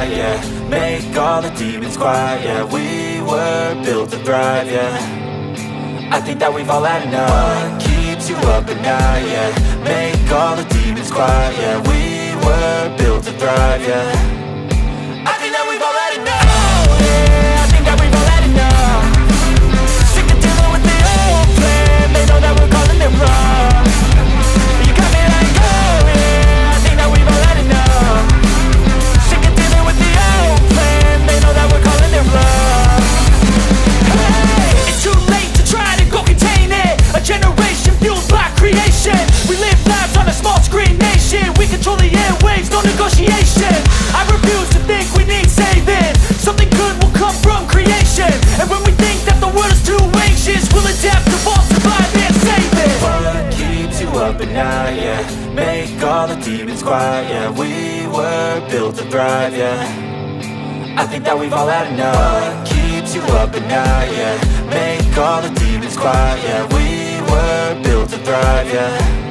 night, yeah. Make all the demons quiet, yeah. We were built to thrive, yeah. I think that we've all had enough. What keeps you up at night, yeah. Make all the demons quiet, yeah. We were built to thrive, yeah. I think that we've all had enough. Oh yeah, I think that we've all had enough. Sick of dealing with the old plan. They know that we're calling it wrong. You got me like, oh yeah, I think that we've all had enough. Sick of dealing with the old plan. They know that we're calling it wrong. Hey, it's too late to try to go contain it. A generation fueled by creation. We live lives on a small screen nation. We control the airwaves, no negotiation. I refuse to think we need saving. Something good will come from creation. And when we think that the world is too anxious, we'll adapt, evolve, survive and save it. What keeps you up at night, yeah. Make all the demons quiet, yeah. We were built to thrive, yeah. I think that we've all had enough. What keeps you up at night, yeah. Make all the demons quiet, yeah. We were built to thrive, yeah.